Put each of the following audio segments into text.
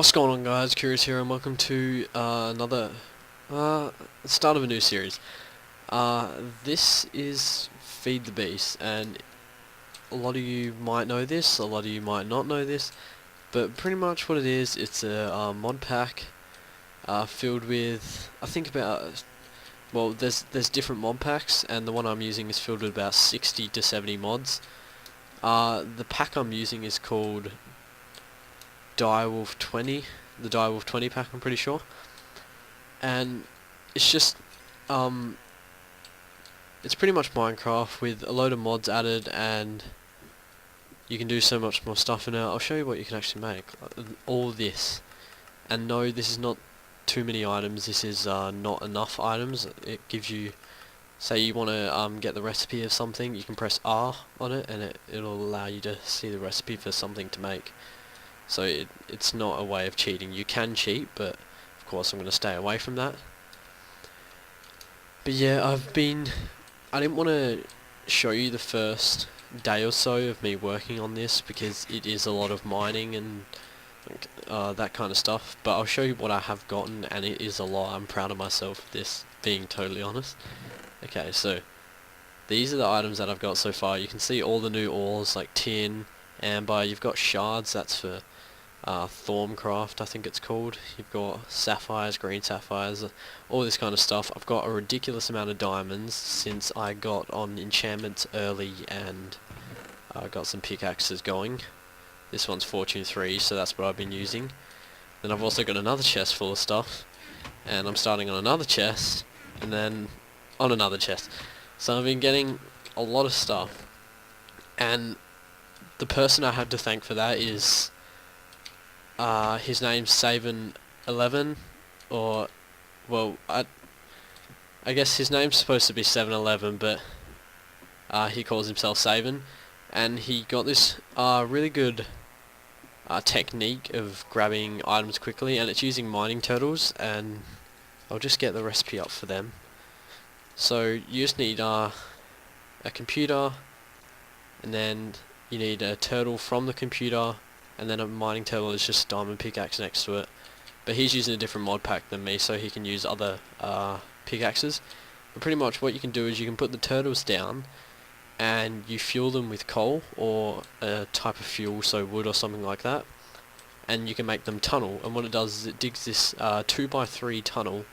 What's going on, guys? Curious here, and welcome to another start of a new series. This is Feed the Beast, and a lot of you might know this, a lot of you might not know this, but pretty much what it is, it's a mod pack filled with, I think about, well, there's different mod packs, and the one I'm using is filled with about 60 to 70 mods. The pack I'm using is called Direwolf 20, the Direwolf 20 pack, I'm pretty sure, and it's just it's pretty much Minecraft with a load of mods added, and you can do so much more stuff in it. I'll show you what you can actually make. All this, and no, this is not too many items. This is not enough items. It gives you, say you want to get the recipe of something, you can press R on it, and it'll allow you to see the recipe for something to make. So it's not a way of cheating. You can cheat, but of course I'm going to stay away from that. But yeah, I didn't want to show you the first day or so of me working on this because it is a lot of mining and that kind of stuff. But I'll show you what I have gotten, and it is a lot. I'm proud of myself for this, being totally honest. Okay, so these are the items that I've got so far. You can see all the new ores like tin, amber. You've got shards, that's for Thorncraft, I think it's called. You've got sapphires, green sapphires, all this kind of stuff. I've got a ridiculous amount of diamonds since I got on enchantments early, and got some pickaxes going. This one's Fortune 3, so that's what I've been using. Then I've also got another chest full of stuff, and I'm starting on another chest, and then on another chest. So I've been getting a lot of stuff, and the person I have to thank for that is his name's Saven11, or, well, I guess his name's supposed to be 711, but he calls himself Saven, and he got this really good technique of grabbing items quickly, and it's using mining turtles, and I'll just get the recipe up for them. So you just need a computer, and then you need a turtle from the computer, and then a mining turtle is just a diamond pickaxe next to it. But he's using a different mod pack than me, so he can use other pickaxes. But pretty much what you can do is you can put the turtles down, and you fuel them with coal, or a type of fuel, so wood or something like that. And you can make them tunnel, and what it does is it digs this 2x3 tunnel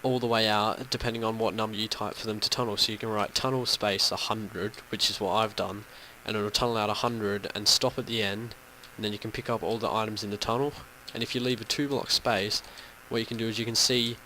all the way out, depending on what number you type for them to tunnel. So you can write tunnel space 100, which is what I've done, and it'll tunnel out 100 and stop at the end, and then you can pick up all the items in the tunnel. And if you leave a 2-block space, what you can do is you can see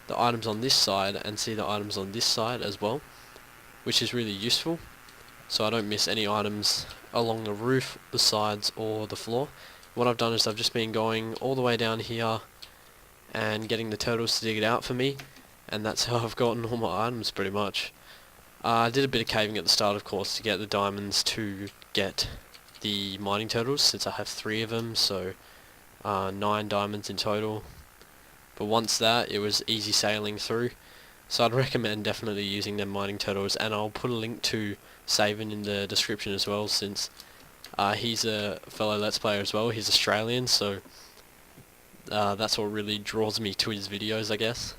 the items on this side and see the items on this side as well, which is really useful, so I don't miss any items along the roof, the sides, or the floor. What I've done is I've just been going all the way down here and getting the turtles to dig it out for me, and that's how I've gotten all my items pretty much. I did a bit of caving at the start, of course, to get the diamonds to get the mining turtles, since I have 3 of them, so 9 diamonds in total. But once that, it was easy sailing through, so I'd recommend definitely using them mining turtles, and I'll put a link to Saven in the description as well, since he's a fellow Let's Player as well. He's Australian, so that's what really draws me to his videos, I guess.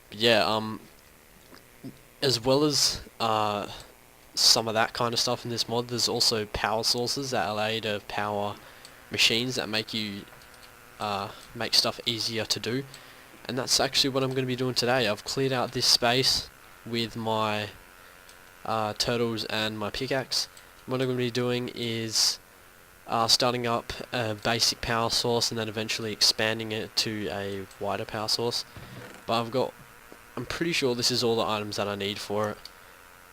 But yeah, as well as some of that kind of stuff in this mod, there's also power sources that allow you to power machines that make you make stuff easier to do, and that's actually what I'm going to be doing today. I've cleared out this space with my turtles and my pickaxe. What I'm going to be doing is starting up a basic power source and then eventually expanding it to a wider power source. But I'm pretty sure this is all the items that I need for it,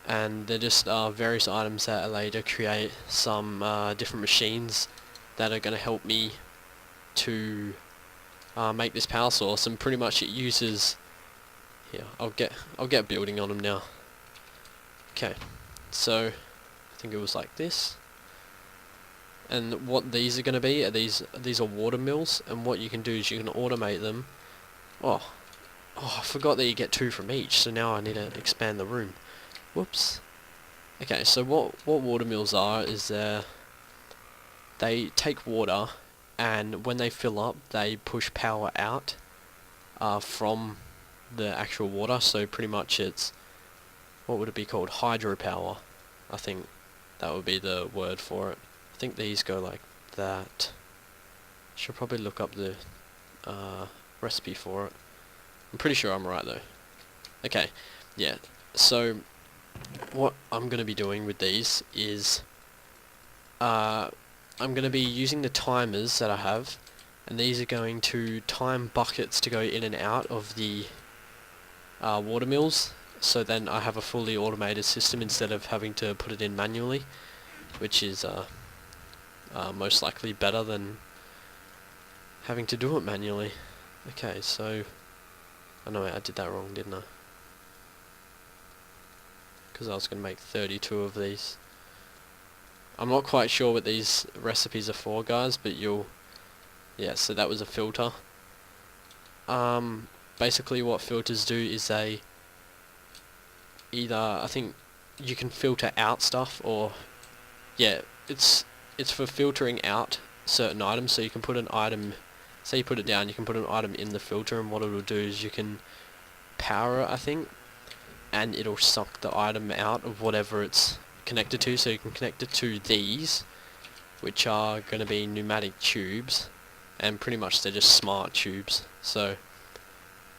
and they're just various items that allow you to create some different machines that are going to help me to make this power source. And pretty much it uses, here, I'll get building on them now. Okay, so I think it was like this, and what these are going to be are these are water mills, and what you can do is you can automate them. Oh, I forgot that you get 2 from each, so now I need to expand the room. Whoops. Okay, so what water mills are is they take water and when they fill up, they push power out from the actual water. So pretty much it's, what would it be called? Hydropower. I think that would be the word for it. I think these go like that. Should probably look up the recipe for it. I'm pretty sure I'm right though. Okay, yeah. So what I'm going to be doing with these is I'm going to be using the timers that I have, and these are going to time buckets to go in and out of the water mills, so then I have a fully automated system instead of having to put it in manually, which is most likely better than having to do it manually. Okay, so I know I did that wrong, didn't I? Because I was going to make 32 of these. I'm not quite sure what these recipes are for, guys, but yeah, so that was a filter. Basically what filters do is they either, I think you can filter out stuff, or yeah, it's for filtering out certain items. So you can put an item, say you put it down, you can put an item in the filter, and what it'll do is you can power it, I think, and it'll suck the item out of whatever it's connected to. So you can connect it to these, which are going to be pneumatic tubes, and pretty much they're just smart tubes, so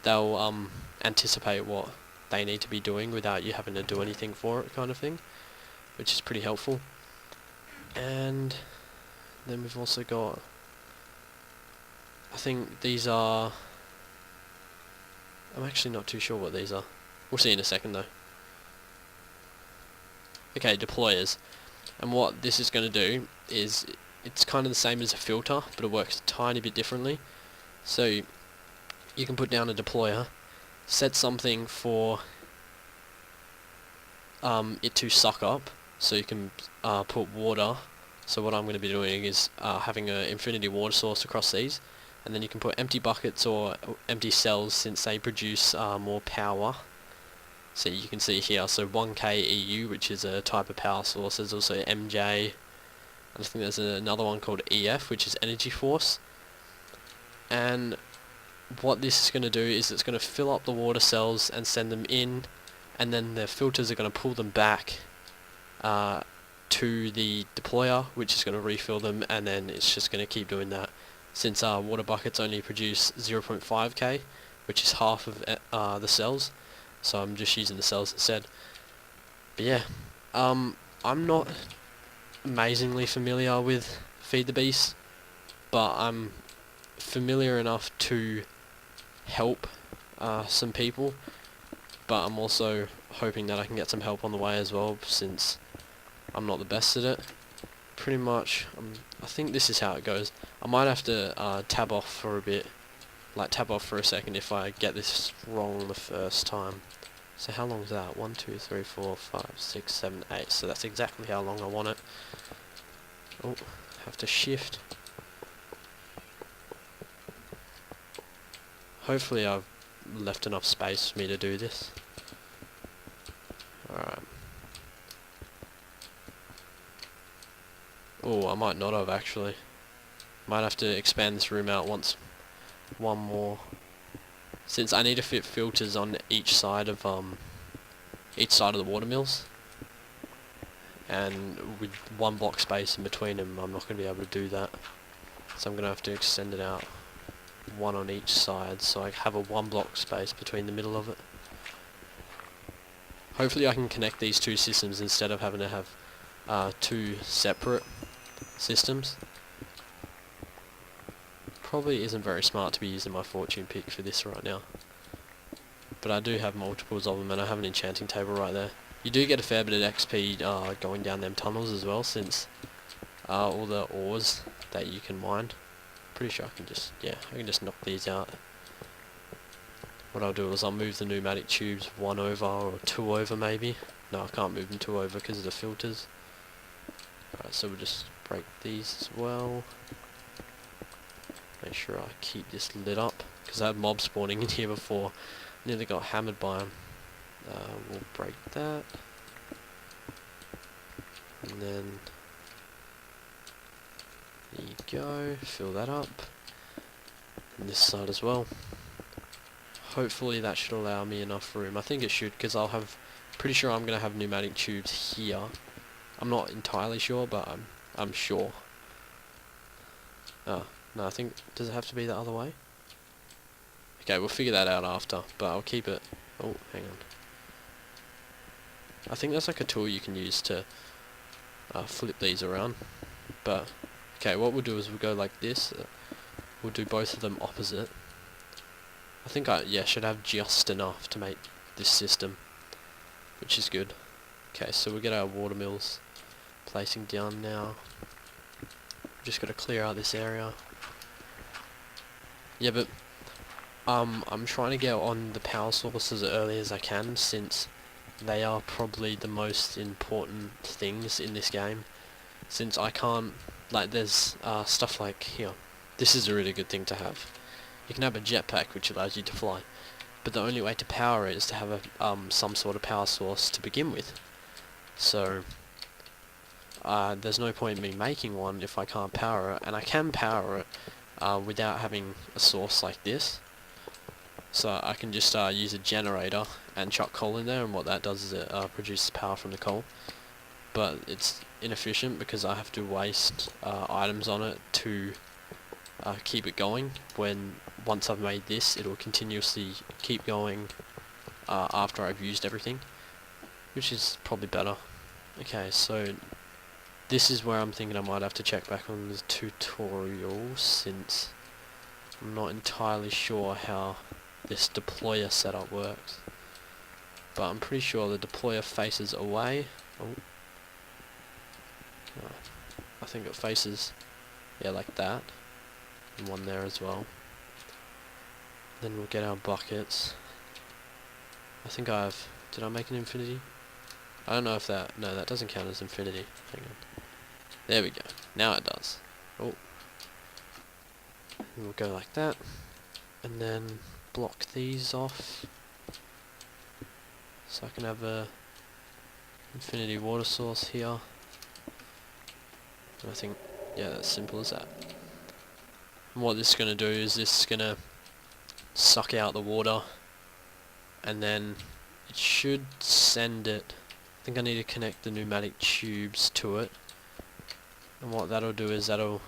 they'll anticipate what they need to be doing without you having to do anything for it, kind of thing, which is pretty helpful. And then we've also got, I think these are, I'm actually not too sure what these are. We'll see in a second though. Okay, deployers. And what this is going to do is, it's kind of the same as a filter, but it works a tiny bit differently. So you can put down a deployer, set something for it to suck up, so you can put water. So what I'm going to be doing is having an infinity water source across these, and then you can put empty buckets or empty cells, since they produce more power. So you can see here, so 1K EU, which is a type of power source. There's also MJ, and I think there's another one called EF, which is energy force. And what this is going to do is it's going to fill up the water cells and send them in, and then the filters are going to pull them back to the deployer, which is going to refill them, and then it's just going to keep doing that, since water buckets only produce 0.5K, which is half of the cells. So I'm just using the cells instead. But yeah, I'm not amazingly familiar with Feed the Beast, but I'm familiar enough to help some people, but I'm also hoping that I can get some help on the way as well, since I'm not the best at it. Pretty much, I think this is how it goes. I might have to tab off for a bit, like tab off for a second if I get this wrong the first time. So how long is that? 1, 2, 3, 4, 5, 6, 7, 8. So that's exactly how long I want it. Oh, have to shift. Hopefully I've left enough space for me to do this. Alright. Oh, I might not have actually. Might have to expand this room out one more. Since I need to fit filters on each side of the water mills, and with one block space in between them, I'm not going to be able to do that. So I'm going to have to extend it out, one on each side, so I have a 1 block space between the middle of it. Hopefully I can connect these two systems instead of having to have 2 separate systems. Probably isn't very smart to be using my fortune pick for this right now, but I do have multiples of them, and I have an enchanting table right there. You do get a fair bit of XP going down them tunnels as well, since all the ores that you can mine. Pretty sure I can just knock these out. What I'll do is I'll move the pneumatic tubes 1 over or 2 over maybe. No, I can't move them 2 over because of the filters. Alright, so we'll just break these as well. Make sure I keep this lit up, because I had mobs spawning in here before. Nearly got hammered by them. We'll break that. And then There you go, fill that up. And this side as well. Hopefully that should allow me enough room. I think it should, because pretty sure I'm going to have pneumatic tubes here. I'm not entirely sure, but I'm sure. Oh, no, I think, does it have to be the other way? Okay, we'll figure that out after, but I'll keep it. Oh, hang on. I think that's like a tool you can use to flip these around. But, okay, what we'll do is we'll go like this. We'll do both of them opposite. I think I should have just enough to make this system, which is good. Okay, so we'll get our water mills placing down now. Just got to clear out this area. Yeah, but I'm trying to get on the power source as early as I can, since they are probably the most important things in this game. Since I can't, like, there's stuff like here. This is a really good thing to have. You can have a jetpack which allows you to fly, but the only way to power it is to have a some sort of power source to begin with. So there's no point in me making one if I can't power it, and I can power it without having a source like this. So I can just use a generator and chuck coal in there, and what that does is it produces power from the coal. But it's inefficient because I have to waste items on it to keep it going, when once I've made this, it'll continuously keep going after I've used everything, which is probably better. Okay, so this is where I'm thinking I might have to check back on the tutorial, since I'm not entirely sure how this deployer setup works. But I'm pretty sure the deployer faces away. Oh. I think it faces, yeah, like that. And one there as well. Then we'll get our buckets. I think did I make an infinity? I don't know if no, that doesn't count as infinity. Hang on. There we go. Now it does. Oh. And we'll go like that. And then block these off. So I can have a infinity water source here. And I think, yeah, that's simple as that. And what this is going to do is this is going to suck out the water, and then it should send it. I think I need to connect the pneumatic tubes to it, and what that'll do is that'll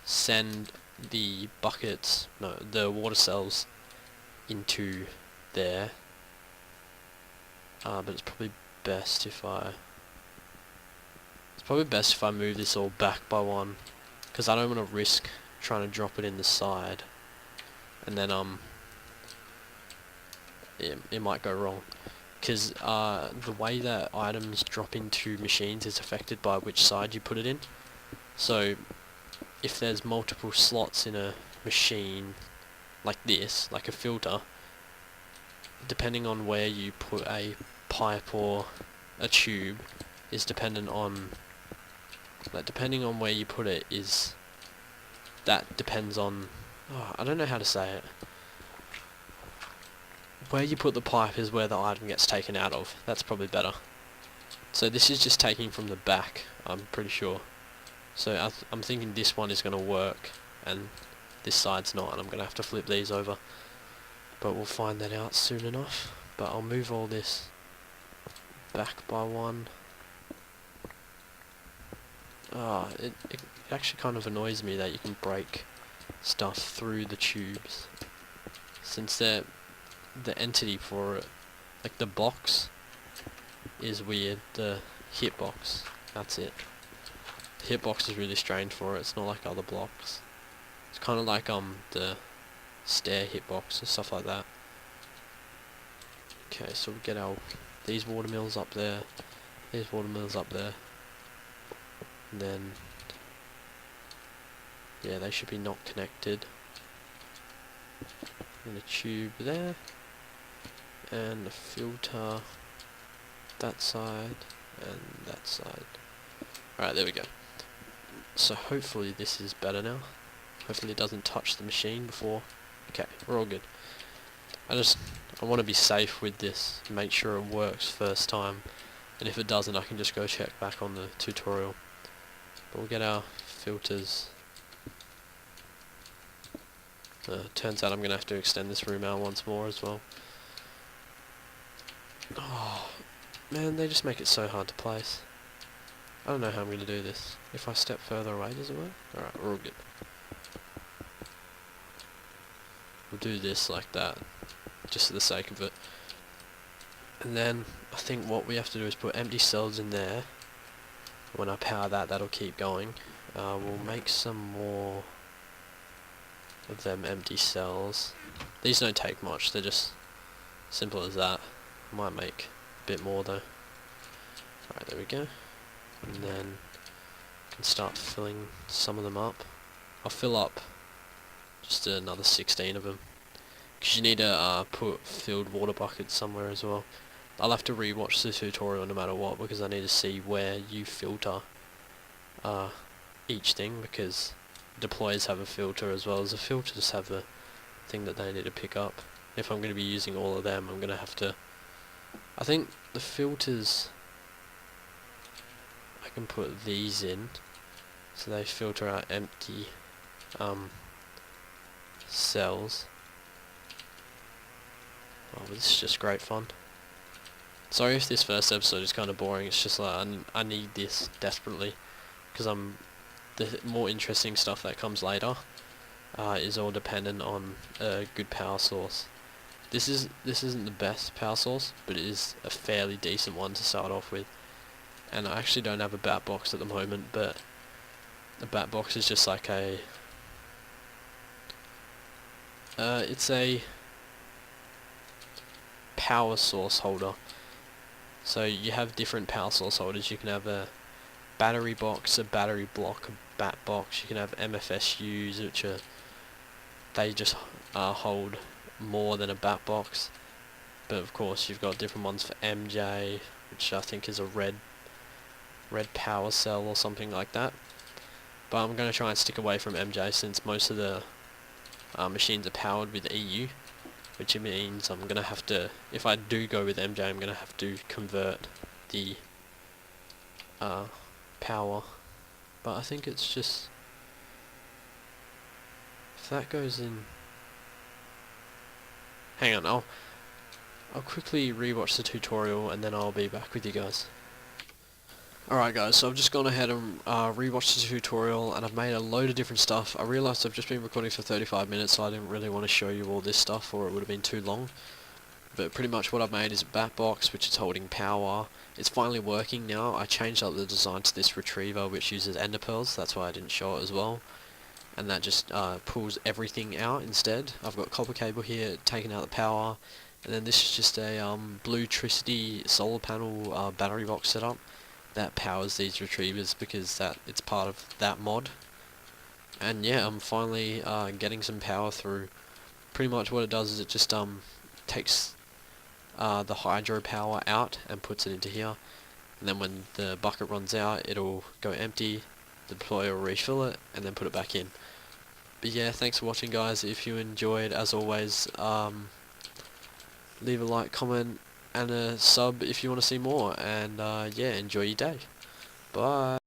send the buckets, no, the water cells into there. But it's probably best if I move this all back by one, because I don't want to risk trying to drop it in the side, and then it might go wrong, because the way that items drop into machines is affected by which side you put it in. So if there's multiple slots in a machine like this, like a filter, depending on where you put a pipe or a tube is dependent on, like, depending on where you put it is, that depends on, I don't know how to say it. Where you put the pipe is where the item gets taken out of. That's probably better. So this is just taking from the back, I'm pretty sure. So I'm thinking this one is going to work, and this side's not, and I'm going to have to flip these over. But we'll find that out soon enough. But I'll move all this back by one. It actually kind of annoys me that you can break stuff through the tubes, since the entity for it, like the box, is weird. The hitbox, that's it. The hitbox is really strange for it. It's not like other blocks. It's kind of like the stair hitbox and stuff like that. Okay, so we get these water mills up there, these water mills up there, and then yeah, they should be not connected. And a tube there, and a filter that side and that side. Alright, there we go. So hopefully this is better now. Hopefully it doesn't touch the machine before. Okay, we're all good. I want to be safe with this, make sure it works first time, and if it doesn't I can just go check back on the tutorial. But we'll get our filters. Turns out I'm going to have to extend this room out once more as well. Oh, man, they just make it so hard to place. I don't know how I'm going to do this. If I step further away, does it work? Alright, we're all good. We'll do this like that, just for the sake of it. And then, I think what we have to do is put empty cells in there. When I power that, that'll keep going. We'll make some more of them empty cells. These don't take much, they're just simple as that. Might make a bit more though. Alright, there we go. And then can start filling some of them up. I'll fill up just another 16 of them, because you need to put filled water buckets somewhere as well. I'll have to rewatch the tutorial no matter what, because I need to see where you filter each thing, because deploys have a filter as well as the filters have a thing that they need to pick up. If I'm going to be using all of them, I'm going to have to... I think the filters... I can put these in, so they filter out empty cells. Oh, but this is just great fun. Sorry if this first episode is kind of boring, it's just like I need this desperately, because the more interesting stuff that comes later is all dependent on a good power source. This isn't the best power source, but it is a fairly decent one to start off with. And I actually don't have a bat box at the moment, but a bat box is just like a... it's a power source holder. So you have different power source holders. You can have a battery box, a battery block, a bat box. You can have MFSUs, which are... they just hold more than a bat box. But of course you've got different ones for MJ, which I think is a red power cell or something like that. But I'm going to try and stick away from MJ, since most of the machines are powered with EU, which means I'm going to have to, if I do go with MJ, I'm going to have to convert the power. But I think it's just, if that goes in... Hang on, I'll quickly rewatch the tutorial and then I'll be back with you guys. Alright guys, so I've just gone ahead and rewatched the tutorial, and I've made a load of different stuff. I realised I've just been recording for 35 minutes, so I didn't really want to show you all this stuff, or it would have been too long. But pretty much what I've made is a bat box, which is holding power. It's finally working now. I changed up the design to this retriever, which uses ender pearls. That's why I didn't show it as well. And that just pulls everything out instead. I've got copper cable here taking out the power, and then this is just a Bluetricity solar panel battery box setup that powers these retrievers, because it's part of that mod. And yeah, I'm finally getting some power through. Pretty much what it does is it just takes the hydro power out and puts it into here, and then when the bucket runs out, it'll go empty, the deployer will refill it, and then put it back in. But yeah, thanks for watching guys. If you enjoyed, as always, leave a like, comment, and a sub if you want to see more, and yeah, enjoy your day. Bye.